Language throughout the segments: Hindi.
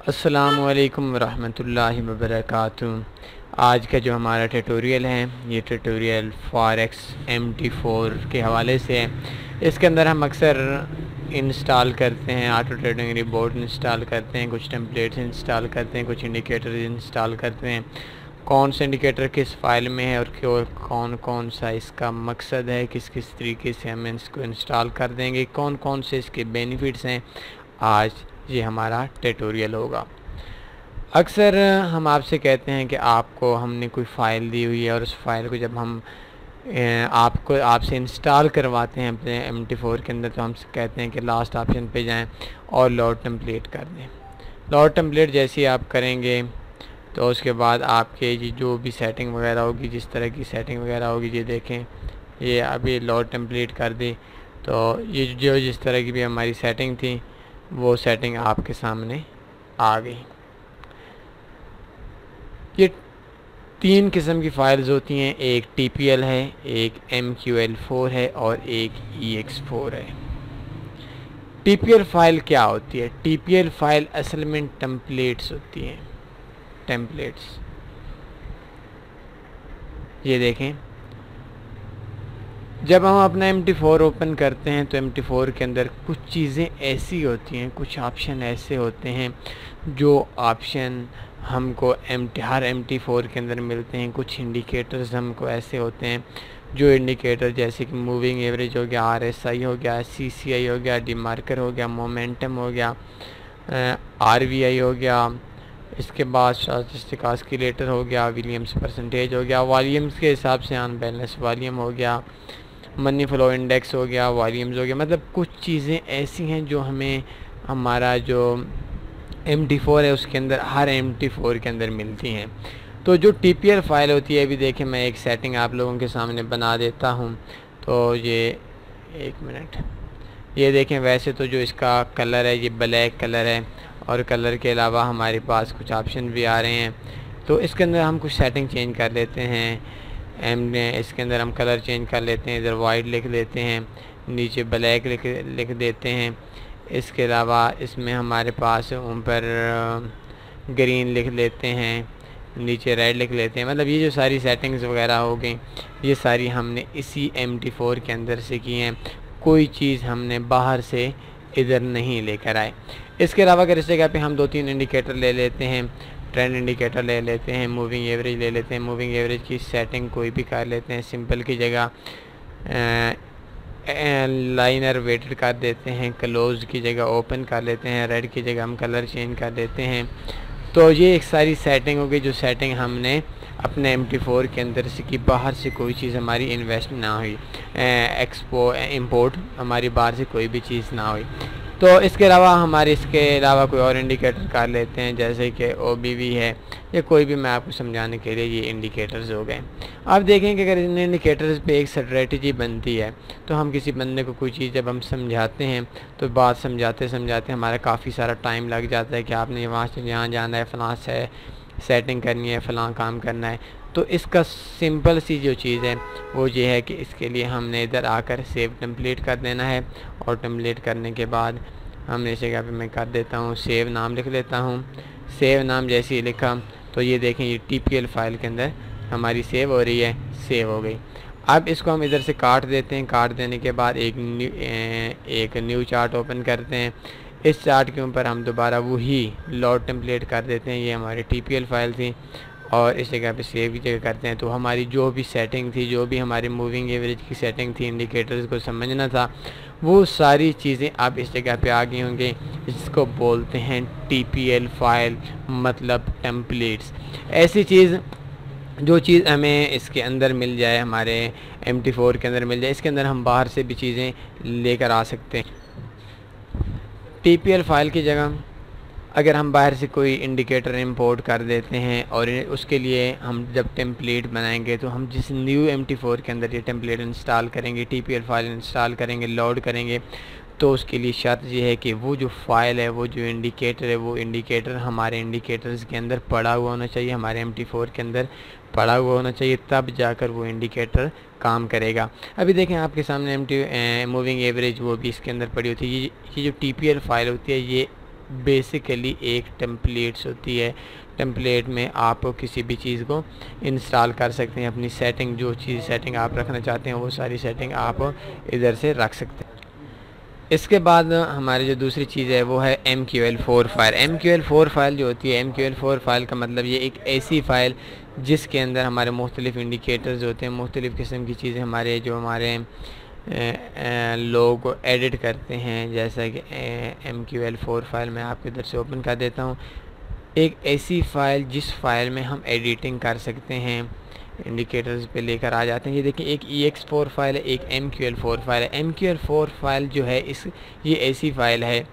अस्सलामुअलैकुम रहमतुल्लाहि वबरकातुहू। आज का जो हमारा ट्यूटोरियल है ये ट्यूटोरियल फॉरेक्स MT4 के हवाले से है। इसके अंदर हम अक्सर इंस्टॉल करते हैं ऑटो ट्रेडिंग रिपोर्ट इंस्टॉल करते हैं, कुछ टेम्पलेट्स इंस्टॉल करते हैं, कुछ इंडिकेटर इंस्टॉल करते हैं। कौन सा इंडिकेटर किस फाइल में है और कौन कौन सा इसका मकसद है, किस किस तरीके से हम इसको इंस्टॉल कर देंगे, कौन कौन से इसके बेनिफिट्स हैं, आज ये हमारा ट्यूटोरियल होगा। अक्सर हम आपसे कहते हैं कि आपको हमने कोई फ़ाइल दी हुई है और उस फाइल को जब हम आपसे इंस्टॉल करवाते हैं अपने MT4 के अंदर, तो हम कहते हैं कि लास्ट ऑप्शन पे जाएं और लोड टेम्पलेट कर दें। लोड टेम्पलेट जैसे ही आप करेंगे तो उसके बाद आपके जो भी सेटिंग वगैरह होगी, जिस तरह की सेटिंग वगैरह होगी, ये देखें ये अभी लोड टेम्पलेट कर दी, तो ये जो जिस तरह की भी हमारी सेटिंग थी वो सेटिंग आपके सामने आ गई। ये तीन किस्म की फ़ाइल्स होती हैं, एक TPL है, एक MQL4 है और एक EX4 है। TPL फ़ाइल क्या होती है? TPL फ़ाइल असल में टेम्पलेट्स होती हैं, टेम्पलेट्स। ये देखें, जब हम अपना MT4 ओपन करते हैं तो MT4 के अंदर कुछ चीज़ें ऐसी होती हैं, कुछ ऑप्शन ऐसे होते हैं जो ऑप्शन हमको हर MT4 के अंदर मिलते हैं। कुछ इंडिकेटर्स हमको ऐसे होते हैं जो इंडिकेटर जैसे कि मूविंग एवरेज हो गया, RSI हो गया, CCI हो गया, डिमार्कर हो गया, मोमेंटम हो गया, RVI हो गया, इसके बाद स्टैटिस्टिक ऑस्किलेटर हो गया, विलियम्स परसेंटेज हो गया, वॉल्यूम्स के हिसाब से अनबैलेंस वॉल्यूम हो गया, मनी फ्लो इंडेक्स हो गया, वॉल्यूम्स हो गया। मतलब कुछ चीज़ें ऐसी हैं जो हमें हमारा जो MT4 है उसके अंदर, हर MT4 के अंदर मिलती हैं। तो जो TPL फ़ाइल होती है, अभी देखें मैं एक सेटिंग आप लोगों के सामने बना देता हूं। तो ये एक मिनट, ये देखें, वैसे तो जो इसका कलर है ये ब्लैक कलर है और कलर के अलावा हमारे पास कुछ ऑप्शन भी आ रहे हैं। तो इसके अंदर हम कुछ सेटिंग चेंज कर लेते हैं। इसके अंदर हम कलर चेंज कर लेते हैं, इधर वाइट लिख देते हैं, नीचे ब्लैक लिख देते हैं। इसके अलावा इसमें हमारे पास ऊपर ग्रीन लिख लेते हैं, नीचे रेड लिख लेते हैं। मतलब ये जो सारी सेटिंग्स वगैरह हो गई, ये सारी हमने इसी MT4 के अंदर से की हैं। कोई चीज़ हमने बाहर से इधर नहीं लेकर आए। इसके अलावा अगर इस जगह पे हम 2-3 इंडिकेटर ले लेते हैं, ट्रेंड इंडिकेटर ले लेते हैं, मूविंग एवरेज ले लेते हैं, मूविंग एवरेज की सेटिंग कोई भी कर लेते हैं, सिंपल की जगह लाइनर वेटेड कर देते हैं, क्लोज की जगह ओपन कर लेते हैं, रेड की जगह हम कलर चेंज कर देते हैं। तो ये एक सारी सेटिंग होगी जो सेटिंग हमने अपने MT4 के अंदर से की, बाहर से कोई चीज़ हमारी इन्वेस्ट ना हुई, इंपोर्ट हमारी बाहर से कोई भी चीज़ ना हुई। तो इसके अलावा कोई और इंडिकेटर कर लेते हैं, जैसे कि OBV है या कोई भी, मैं आपको समझाने के लिए ये इंडिकेटर्स हो गए। अब देखें कि अगर इन इंडिकेटर्स पे एक स्ट्रेटजी बनती है, तो हम किसी बंदे को कोई चीज़ जब हम समझाते हैं तो बात समझाते समझाते हमारा काफ़ी सारा टाइम लग जाता है कि आपने वहाँ से यहाँ जाना है, फ़लाँ से सेटिंग करनी है, फ़लाँ काम करना है। तो इसका सिंपल सी जो चीज़ है वो ये है कि इसके लिए हमने इधर आकर सेव टेम्पलेट कर देना है, और टेम्पलेट करने के बाद हमने इस जगह पे मैं कर देता हूँ सेव नाम लिख लेता हूँ। सेव नाम जैसे ही लिखा तो ये देखें ये TPL फ़ाइल के अंदर हमारी सेव हो रही है, सेव हो गई। अब इसको हम इधर से काट देते हैं। काट देने के बाद एक न्यू चार्ट ओपन करते हैं। इस चार्ट के ऊपर हम दोबारा वही लोड टेम्पलेट कर देते हैं, ये हमारी TPL फ़ाइल थी, और इस जगह पे सेव की जगह करते हैं। तो हमारी जो भी सेटिंग थी, जो भी हमारी मूविंग एवरेज की सेटिंग थी, इंडिकेटर्स को समझना था, वो सारी चीज़ें अब इस जगह पे आ गई होंगी, जिसको बोलते हैं TPL फ़ाइल, मतलब टेम्पलेट्स। ऐसी चीज़ जो चीज़ हमें इसके अंदर मिल जाए, हमारे MT4 के अंदर मिल जाए, इसके अंदर हम बाहर से भी चीज़ें लेकर आ सकते हैं। TPL फ़ाइल की जगह अगर हम बाहर से कोई इंडिकेटर इंपोर्ट कर देते हैं, और उसके लिए हम जब टेम्पलेट बनाएंगे तो हम जिस न्यू MT4 के अंदर ये टेम्पलेट इंस्टॉल करेंगे, TPL फ़ाइल इंस्टॉल करेंगे, लोड करेंगे, तो उसके लिए शर्त ये है कि वो जो फ़ाइल है, वो जो इंडिकेटर है, वो इंडिकेटर हमारे इंडिकेटर्स के अंदर पड़ा हुआ होना चाहिए, हमारे MT4 के अंदर पड़ा हुआ होना चाहिए, तब जाकर वो इंडिकेटर काम करेगा। अभी देखें आपके सामने मूविंग एवरेज वो भी इसके अंदर पड़ी होती है। ये जो TPL फ़ाइल होती है, ये बेसिकली एक टेम्पलेट्स होती है। टेम्पलेट में आप किसी भी चीज़ को इंस्टॉल कर सकते हैं, अपनी सेटिंग, जो चीज़ सेटिंग आप रखना चाहते हैं वो सारी सेटिंग आप इधर से रख सकते हैं। इसके बाद हमारी जो दूसरी चीज़ है वो है MQL4 फाइल। MQL4 फाइल जो होती है, MQL4 फाइल का मतलब ये एक ऐसी फ़ाइल जिसके अंदर हमारे मुख्तलिफ़ इंडिकेटर्स होते हैं, मुख्तलिफ़ किस्म की चीज़ें हमारे जो हमारे लोग एडिट करते हैं। जैसा कि MQL4 फाइल मैं आपके इधर से ओपन कर देता हूँ। एक ऐसी फ़ाइल जिस फाइल में हम एडिटिंग कर सकते हैं, इंडिकेटर्स पे लेकर आ जाते हैं। ये देखिए, एक EX4 फाइल है, एक MQL4 फाइल है। MQL4 फाइल जो है ये ऐसी फ़ाइल है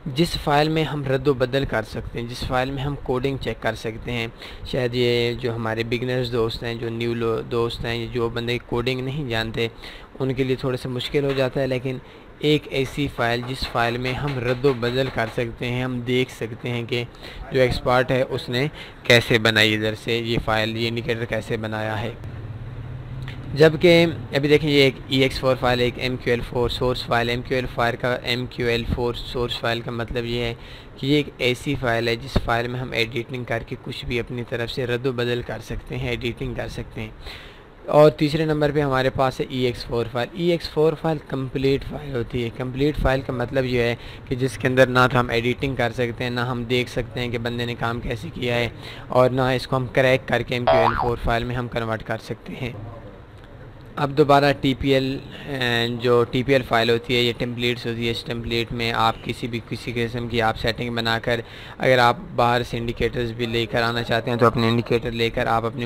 जिस फाइल में हम रद्द बदल कर सकते हैं, जिस फाइल में हम कोडिंग चेक कर सकते हैं। शायद ये जो हमारे बिगनर्स दोस्त हैं, जो न्यू दोस्त हैं, जो बंदे कोडिंग नहीं जानते, उनके लिए थोड़ा सा मुश्किल हो जाता है। लेकिन एक ऐसी फ़ाइल जिस फाइल में हम रद्द बदल कर सकते हैं, हम देख सकते हैं कि जो एक्सपर्ट है उसने कैसे बनाई, इधर से ये फ़ाइल, ये इंडिकेटर कैसे बनाया है। जबकि अभी देखिए, ये एक EX4 फाइल है, एक MQL4 source file. MQL4 source file का मतलब ये है कि ये एक ऐसी फ़ाइल है जिस फाइल में हम एडिटिंग करके कुछ भी अपनी तरफ से रद्द बदल कर सकते हैं, एडिटिंग कर सकते हैं। और तीसरे नंबर पे हमारे पास है EX4 file. EX4 file complete file होती है। कंप्लीट फ़ाइल का मतलब ये है कि जिसके अंदर ना तो हम एडिटिंग कर सकते हैं, ना हम देख सकते हैं कि बंदे ने काम कैसे किया है, और ना इसको हम क्रैक करके MQL4 फाइल में हम कन्वर्ट कर सकते हैं। अब दोबारा जो TPL फ़ाइल होती है, ये टेम्पलेट्स होती है। इस टेम्पलेट में आप किसी किस्म की आप सेटिंग बनाकर, अगर आप बाहर से इंडिकेटर्स भी लेकर आना चाहते हैं तो अपने इंडिकेटर लेकर आप अपने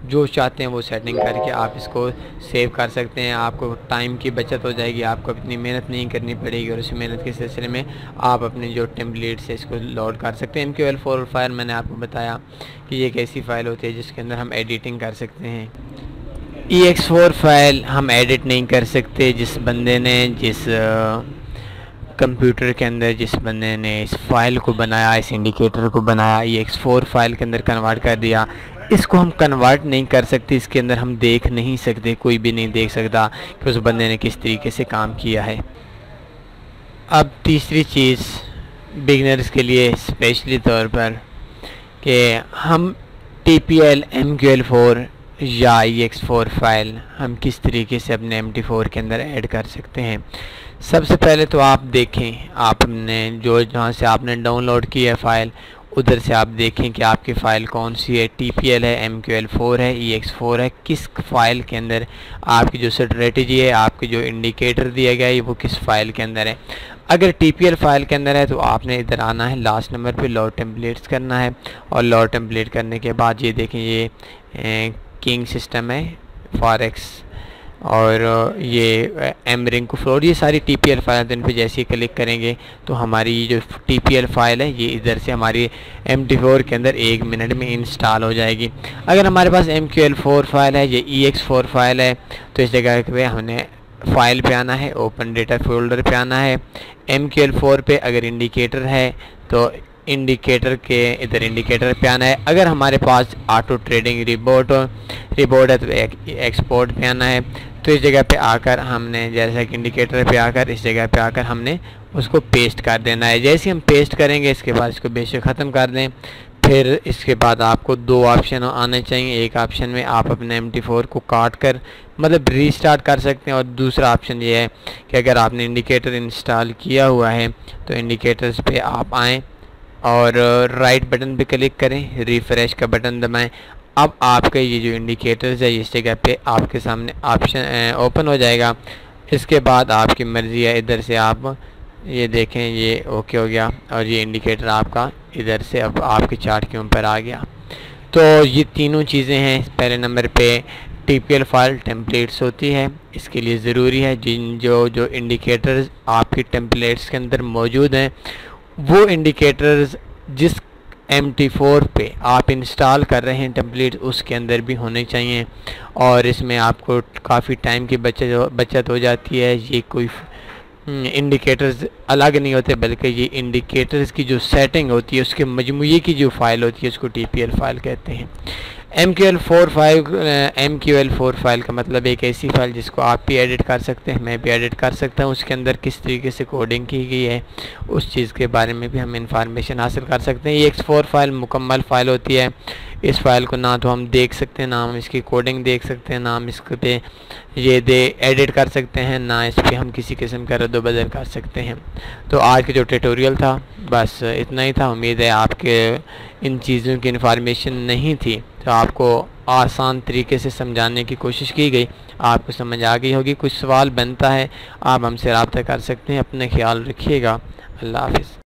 जो चाहते हैं वो सेटिंग करके आप इसको सेव कर सकते हैं। आपको टाइम की बचत हो जाएगी, आपको इतनी मेहनत नहीं करनी पड़ेगी, और उस मेहनत के सिलसिले में आप अपने जो टेम्पलेट्स है इसको लोड कर सकते हैं। MQL4 फाइल मैंने आपको बताया कि ये एक ऐसी फ़ाइल होती है जिसके अंदर हम एडिटिंग कर सकते हैं। EX4 फाइल हम एडिट नहीं कर सकते। जिस बंदे ने, जिस कंप्यूटर के अंदर जिस बंदे ने इस फाइल को बनाया, इस इंडिकेटर को बनाया, EX4 फाइल के अंदर कन्वर्ट कर दिया, इसको हम कन्वर्ट नहीं कर सकते। इसके अंदर हम देख नहीं सकते, कोई भी नहीं देख सकता कि उस बंदे ने किस तरीके से काम किया है। अब तीसरी चीज़ बिगनर्स के लिए स्पेशली तौर पर कि हम TPL, MQL4 या EX4 फाइल हम किस तरीके से अपने MT4 के अंदर ऐड कर सकते हैं। सबसे पहले तो आप देखें, आपने जहाँ से आपने डाउनलोड की है फ़ाइल, उधर से आप देखें कि आपकी फ़ाइल कौन सी है। TPL है, MQL4 है, EX4 है, किस फाइल के अंदर आपकी जो स्ट्रेटजी है, आपके जो इंडिकेटर दिया गया है वो किस फाइल के अंदर है। अगर TPL फाइल के अंदर है तो आपने इधर आना है, लास्ट नंबर पे लोड टेम्पलेट्स करना है, और लोड टेम्पलेट करने के बाद ये देखें, ये किंग सिस्टम है, फॉरेक्स, और ये MRINC फ्लोर, ये सारी TPL फाइल हैं। इन पर जैसे ही क्लिक करेंगे तो हमारी जो TPL फाइल है ये इधर से हमारी MT4 के अंदर 1 मिनट में इंस्टॉल हो जाएगी। अगर हमारे पास MQL4 फाइल है, ये EX4 फाइल है, तो इस जगह पे हमने फाइल पे आना है, ओपन डेटा फोल्डर पे आना है। MQL4 पे अगर इंडिकेटर है तो इंडिकेटर के इधर इंडिकेटर पे आना है। अगर हमारे पास ऑटो ट्रेडिंग रिपोर्ट है तो एक्सपोर्ट पे आना है। तो इस जगह पे आकर हमने, जैसा कि इंडिकेटर पे आकर इस जगह पे आकर हमने उसको पेस्ट कर देना है। जैसे हम पेस्ट करेंगे इसके बाद इसको बेशक ख़त्म कर दें। फिर इसके बाद आपको 2 ऑप्शन आने चाहिए। एक ऑप्शन में आप अपने MT4 को काट कर मतलब रीस्टार्ट कर सकते हैं, और दूसरा ऑप्शन ये है कि अगर आपने इंडिकेटर इंस्टॉल किया हुआ है तो इंडिकेटर्स पे आप आएँ और राइट बटन पे क्लिक करें, रिफ़्रेश का बटन दबाएं। अब आपके ये जो इंडिकेटर्स है इस जगह पे आपके सामने ऑप्शन ओपन हो जाएगा। इसके बाद आपकी मर्ज़ी है, इधर से आप ये देखें, ये ओके हो गया, और ये इंडिकेटर आपका इधर से अब आपके चार्ट के ऊपर आ गया। तो ये तीनों चीज़ें हैं। पहले नंबर पे TPL फाइल टेम्पलेट्स होती है, इसके लिए ज़रूरी है जो इंडिकेटर्स आपकी टेम्पलेट्स के अंदर मौजूद हैं वो इंडिकेटर्स जिस MT4 पे आप इंस्टॉल कर रहे हैं टेम्पलेट उसके अंदर भी होने चाहिए, और इसमें आपको काफ़ी टाइम की बचत हो जाती है। ये कोई इंडिकेटर्स अलग नहीं होते, बल्कि ये इंडिकेटर्स की जो सेटिंग होती है उसके मजमूए की जो फ़ाइल होती है उसको TPL फाइल कहते हैं। MQL4 फाइल का मतलब एक ऐसी फाइल जिसको आप भी एडिट कर सकते हैं, मैं भी एडिट कर सकता हूँ। उसके अंदर किस तरीके से कोडिंग की गई है उस चीज़ के बारे में भी हम इंफॉर्मेशन हासिल कर सकते हैं। ये X4 फाइल मुकम्मल फ़ाइल होती है। इस फाइल को ना तो हम देख सकते हैं, ना हम इसकी कोडिंग देख सकते हैं, ना हम इस पे एडिट कर सकते हैं, ना इस पर हम किसी किस्म का रद्द बदल कर सकते हैं। तो आज का जो ट्यूटोरियल था बस इतना ही था। उम्मीद है आपके इन चीज़ों की इन्फॉर्मेशन नहीं थी तो आपको आसान तरीके से समझाने की कोशिश की गई, आपको समझ आ गई होगी। कुछ सवाल बनता है आप हमसे रब्ता कर सकते हैं। अपना ख्याल रखिएगा। अल्लाह हाफ़िज़।